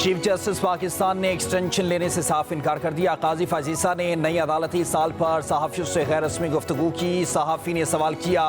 Chief justice Pakistan ने extension लेने से साफ इनकार कर दिया। काजी फाजीसा ने नई अदालती साल पर सहाफ़ियों से गैर रस्मी गुफ्तगू की। सहाफ़ी ने सवाल किया,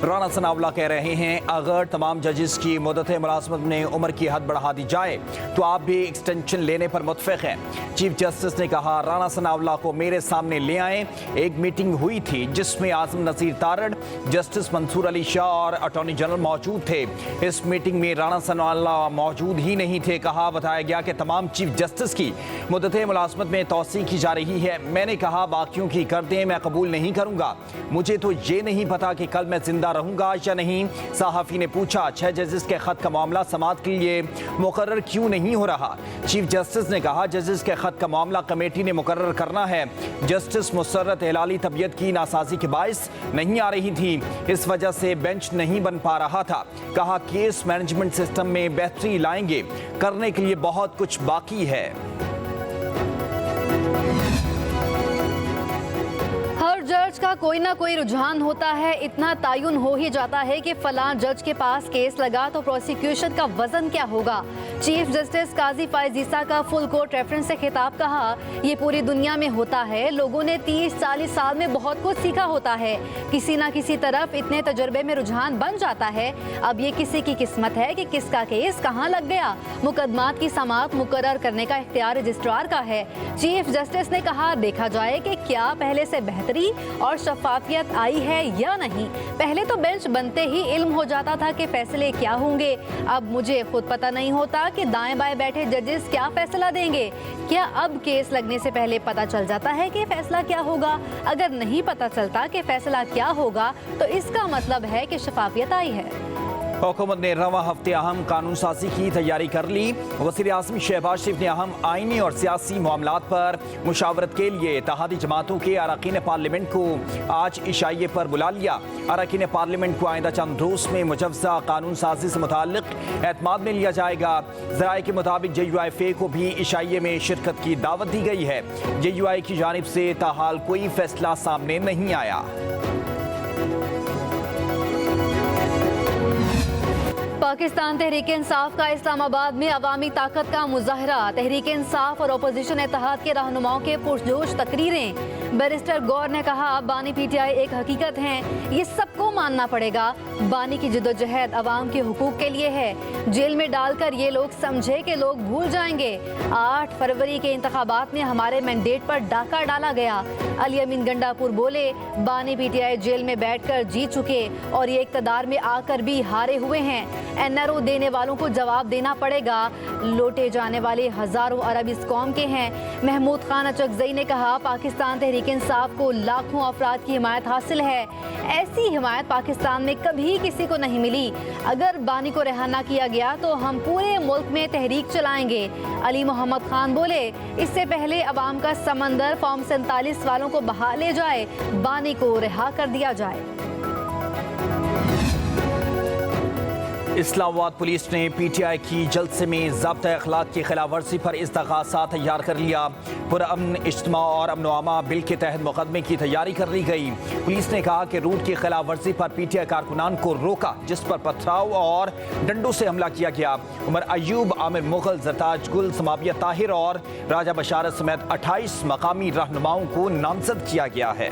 राना सनाउल्लाह कह रहे हैं अगर तमाम जजेस की मुद्दत मुलाजमत में उम्र की हद बढ़ा दी जाए तो आप भी एक्सटेंशन लेने पर मुतफ़िक़ हैं। चीफ जस्टिस ने कहा, राना सनाउल्लाह को मेरे सामने ले आए। एक मीटिंग हुई थी जिसमें आज़म नज़ीर तारड़, जस्टिस मंसूर अली शाह और अटॉर्नी जनरल मौजूद थे। इस मीटिंग में राना सनाउल्लाह मौजूद ही नहीं थे। बताया गया कि तमाम चीफ जस्टिस की मुद्दत मुलाजमत में तौसीक़ की जा रही है। मैंने कहा बाकियों की कर दें, मैं कबूल नहीं करूंगा। मुझे तो ये नहीं पता कि कल मैं जिंदा रहूंगा या नहीं। सहाफ़ी ने पूछा, 6 जजेस के खत का मामला समाअत के लिए मुकर्रर क्यों नहीं हो रहा। चीफ जस्टिस ने कहा, जजेस के खत का मामला कमेटी ने मुकर्रर करना है। जस्टिस मुसर्रत हिलाली तबीयत की नासाजी के बायस नहीं आ रही थी, इस वजह से बेंच नहीं बन पा रहा था। कहा केस मैनेजमेंट सिस्टम में बेहतरी लाएंगे, करने के लिए बहुत कुछ बाकी है। हर जज का कोई ना कोई रुझान होता है। इतना तायुन हो ही जाता है कि फलां जज के पास केस लगा तो प्रोसिक्यूशन का वजन क्या होगा। चीफ जस्टिस काजी फाजीसा का फुल कोर्ट रेफरेंस से खिताब कहा, ये पूरी दुनिया में होता है। लोगों ने 30-40 साल में बहुत कुछ सीखा होता है। किसी ना किसी तरफ इतने तजुर्बे में रुझान बन जाता है। अब ये किसी की किस्मत है कि किसका केस कहाँ लग गया। मुकदमात की समाअत मुकर्रर करने का इख्तियार रजिस्ट्रार का है। चीफ जस्टिस ने कहा, देखा जाए कि क्या पहले से बेहतरी और शफाफियत आई है या नहीं। पहले तो बेंच बनते ही इल्म हो जाता था कि फैसले क्या होंगे। अब मुझे खुद पता नहीं होता कि दाएं बाएं बैठे जजेस क्या फैसला देंगे। क्या अब केस लगने से पहले पता चल जाता है कि फैसला क्या होगा? अगर नहीं पता चलता कि फैसला क्या होगा तो इसका मतलब है कि शफाफियत आई है। हुकूमत ने रवां हफ्ते अहम कानून साजी की तैयारी कर ली। वज़ीर आज़म शहबाज शरीफ ने अहम आइनी और सियासी मामलात पर मुशावरत के लिए इत्तेहादी जमातों के अरकान पार्लियामेंट को आज इशाइये पर बुला लिया। अरकान पार्लियामेंट को आइंदा चंद रोज़ में मुजव्वज़ा कानून साजी से मुताल्लिक़ एतमाद में लिया जाएगा। ज़राए के मुताबिक JUIFA को भी इशाइये में शिरकत की दावत दी गई है। JUI की जानिब से ताहाल कोई फैसला सामने नहीं आया। पाकिस्तान तहरीक इंसाफ का इस्लामाबाद में अवामी ताकत का मुजाहरा। तहरीक इंसाफ और अपोजिशन इत्तेहाद के रहनुमाओं के पुरजोश तकरीरें। बैरिस्टर गौर ने कहा, बानी PTI एक हकीकत है, ये सबको मानना पड़ेगा। बानी की जद्दोजहद अवाम के हुकूक के लिए है। जेल में डालकर ये लोग समझे कि लोग भूल जाएंगे। 8 फरवरी के इंतखाबात में हमारे मैंडेट पर डाका डाला गया। अली अमीन गंडापुर बोले, बानी PTI जेल में बैठकर जीत चुके और ये इक़्तिदार में आकर भी हारे हुए हैं। NRO देने वालों को जवाब देना पड़ेगा। लौटे जाने वाले हजारों अरब इस कौम के हैं। महमूद खान अचकजई ने कहा, पाकिस्तान तहरीक इंसाफ को लाखों अफराद की हिमायत हासिल है। ऐसी हिमायत पाकिस्तान में कभी किसी को नहीं मिली। अगर बानी को रिहा न किया गया तो हम पूरे मुल्क में तहरीक चलाएंगे। अली मोहम्मद खान बोले, इससे पहले अवाम का समंदर फॉर्म 47 वालों को बहा ले जाए, बानी को रिहा कर दिया जाए। इस्लामाबाद पुलिस ने PTI की जलसे में ज़ाब्ता अखलाक की खिलाफ वर्जी पर इस्तग़ासा तैयार कर लिया। पुरअमन इज्तिमा और अमन-ओ-अमा बिल के तहत मुकदमे की तैयारी कर ली गई। पुलिस ने कहा कि रूट की खिलाफ वर्जी पर PTI कारकुनान को रोका, जिस पर पथराव और डंडों से हमला किया गया। उमर अयूब, आमिर मुगल, जरताज गुल, समाबिया ताहिर और राजा बशारत समेत 28 मकामी रहनुमाओं को नामजद किया गया है।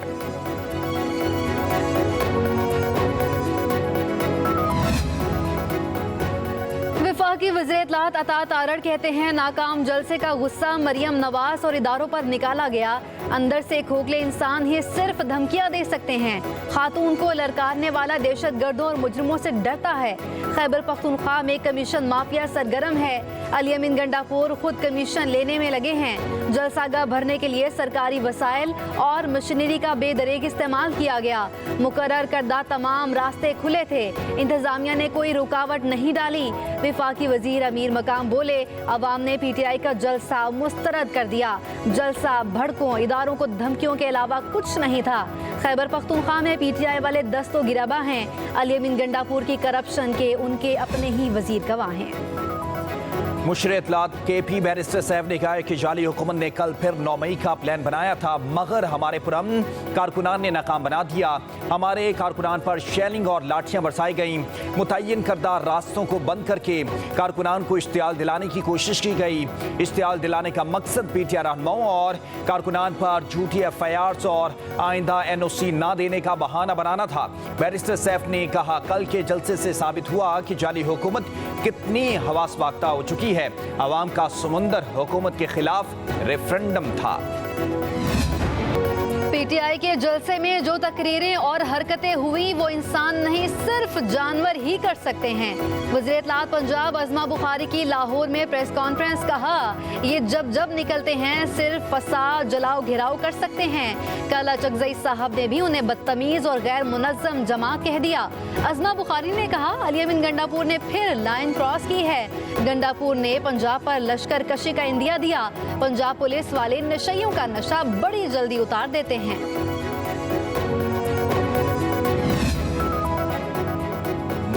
वफाकी वज़ीर इत्तलाआत अता तारड़ कहते हैं, नाकाम जलसे का गुस्सा मरियम नवाज और इदारों पर निकाला गया। अंदर से खोखले इंसान ही सिर्फ धमकियां दे सकते हैं। खातून को ललकारने वाला दहशतगर्दों और मुजरिमों से डरता है। खैबर पख्तूनख्वा में कमीशन माफिया सरगर्म है। अली अमीन गंडापुर खुद कमीशन लेने में लगे हैं। जलसागाह भरने के लिए सरकारी वसाइल और मशीनरी का बेदरेग इस्तेमाल किया गया। मुकर्रर करदा तमाम रास्ते खुले थे। इंतजामिया ने कोई रुकावट नहीं डाली। वफाकी वजीर अमीर मकाम बोले, अवाम ने PTI का जलसा मुस्तरद कर दिया। जलसा भड़कों, इदारों को धमकियों के अलावा कुछ नहीं था। खैबर पख्तूनख्वा में PTI वाले दस्तों गिराबा हैं। अली अमीन गंडापुर की करप्शन के उनके अपने ही वजीर गवाह हैं। मुशर इत्तलात KP बैरिस्टर सैफ ने कहा कि जाली हुकूमत ने कल फिर 9 मई का प्लान बनाया था, मगर हमारे पुरअमन कारकुनान ने नाकाम बना दिया। हमारे कारकुनान पर शेलिंग और लाठियां बरसाई गईं। मुतय्यन करदा रास्तों को बंद करके कारकुनान को इश्तियाल दिलाने की कोशिश की गई। इश्तियाल दिलाने का मकसद PTI रहनुमाओं और कारकुनान पर झूठी FIRs और आइंदा NOC ना देने का बहाना बनाना था। बैरिस्टर सैफ ने कहा, कल के जलसे से साबित हुआ कि जाली हुकूमत कितनी हवास बाख्ता हो चुकी है। अवाम का समुंदर हुकूमत के खिलाफ रेफरेंडम था। PTI के जलसे में जो तकरीरें और हरकतें हुई वो इंसान नहीं सिर्फ जानवर ही कर सकते हैं। वज़ीर इत्तलात पंजाब अज़मा बुखारी की लाहौर में प्रेस कॉन्फ्रेंस, कहा ये जब निकलते हैं सिर्फ फसाद जलाओ घिराव कर सकते हैं। कल चकजई साहब ने भी उन्हें बदतमीज और गैर मुनज़्ज़म जमा कह दिया। अज़मा बुखारी ने कहा, अली अमीन गंडापुर ने फिर लाइन क्रॉस की है। गंडापुर ने पंजाब पर लश्कर कशी का इंदिया दिया। पंजाब पुलिस वाले नशइयों का नशा बड़ी जल्दी उतार देते हैं।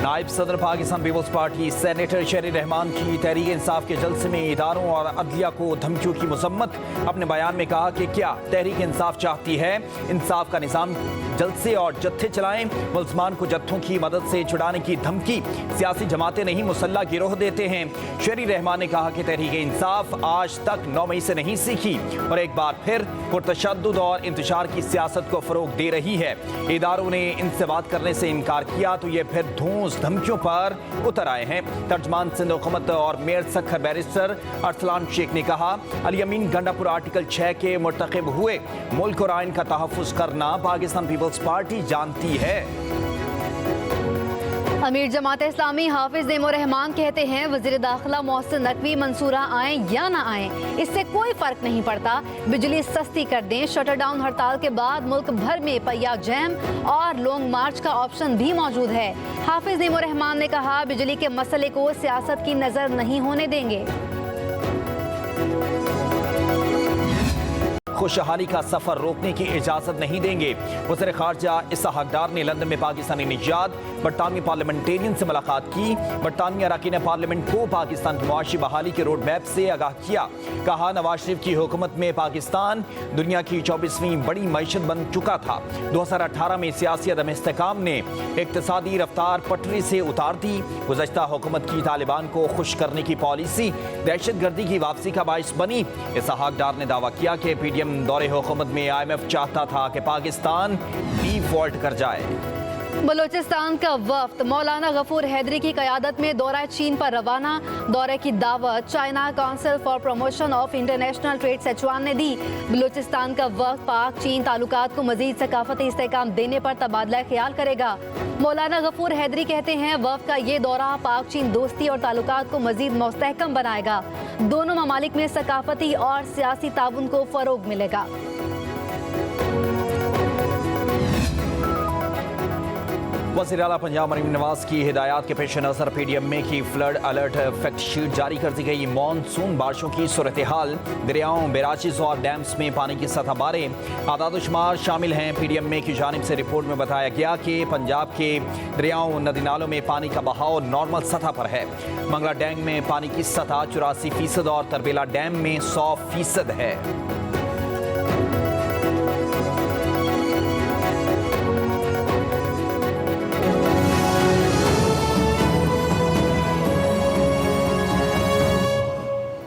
नायब सदर पाकिस्तान पीपल्स पार्टी सेनेटर शहरी रहमान की तहरीक इंसाफ के जलसे में इदारों और अदलिया को धमकियों की मजम्मत। अपने बयान में कहा कि क्या तहरीक इंसाफ चाहती है इंसाफ का निज़ाम जलसे और जत्थे चलाएं, मुल्ज़मान को जत्थों की मदद से छुड़ाने की धमकी सियासी जमातें नहीं मुसल्ला गिरोह देते हैं। शहरी रहमान ने कहा कि तहरीक इंसाफ आज तक 9 मई से नहीं सीखी और एक बार फिर पुरतशद्दुद और इंतशार की सियासत को फरोग दे रही है। इदारों ने इनसे बात करने से इनकार किया तो ये फिर धूस धमकियों पर उतर आए हैं। तर्जमान सिंध हुकूमत और मेयर सखर बैरिस्टर अरसलान शेख ने कहा, अली अमीन गंडापुर आर्टिकल 6 के मुर्तकिब हुए। मुल्क और आइन का तहफ़्फ़ुज़ करना पाकिस्तान पीपल्स पार्टी जानती है। अमीर जमात इस्लामी हाफिज नेमोर रहमान कहते हैं, वज़ीर दाखिला मोहसिन नकवी मंसूरा आए या ना आए इससे कोई फर्क नहीं पड़ता, बिजली सस्ती कर दें। शटर डाउन हड़ताल के बाद मुल्क भर में पहिया जैम और लॉन्ग मार्च का ऑप्शन भी मौजूद है। हाफिज नेमोर रहमान ने कहा, बिजली के मसले को सियासत की नजर नहीं होने देंगे। खुशहाली का सफर रोकने की इजाजत नहीं देंगे। वज़ीर खारजा इसहाक डार ने लंदन में पाकिस्तानी निजात बरतानवी पार्लियामेंटेरियन से मुलाकात की। बरतानवी अरकान पार्लियामेंट को पाकिस्तान की मुआशी बहाली के रोड मैप से आगाह किया। कहा, नवाज शरीफ की हुकूमत में पाकिस्तान दुनिया की 24वीं बड़ी मईशत बन चुका था। 2018 में सियासी अदम इस्तेकाम ने इक्तिसादी रफ्तार पटरी से उतार दी। गुज़श्ता हुकूमत की तालिबान को खुश करने की पॉलिसी दहशत गर्दी की वापसी का बाइस बनी। इसहाक डार ने दावा किया कि PDM दौरे हुकूमत में IMF चाहता था कि पाकिस्तान डिफॉल्ट कर जाए। बलोचिस्तान का वफ्द मौलाना गफूर हैदरी की क़यादत में दौरा चीन पर रवाना। दौरे की दावत China council for promotion of international trade Szechuan ने दी। बलोचिस्तान का वफ्द पाक चीन ताल्लुकात को मजीद सकाफती इस्तेहकाम देने पर तबादला ख्याल करेगा। मौलाना गफूर हैदरी कहते हैं, वफ्द का ये दौरा पाक चीन दोस्ती और ताल्लुकात को मजीद मुस्तहकम बनाएगा। दोनों ममालिक में सकाफती और सियासी ताउन को फरोग मिलेगा। वज़ीर आला पंजाब मरीम नवाज की हिदायत के पेश नज़र PDM में की फ्लड अलर्ट फैक्ट शीट जारी कर दी गई। मानसून बारिशों की सूरत हाल, दरियाओं, बैराजेस और डैम्स में पानी की सतह बारे आदाद शुमार शामिल हैं। PDM में की जानिब से रिपोर्ट में बताया गया कि पंजाब के दरियाओं, नदी नालों में पानी का बहाव नॉर्मल सतह पर है। मंगला डैम में पानी की सतह 84% और तरबेला डैम में 100% है।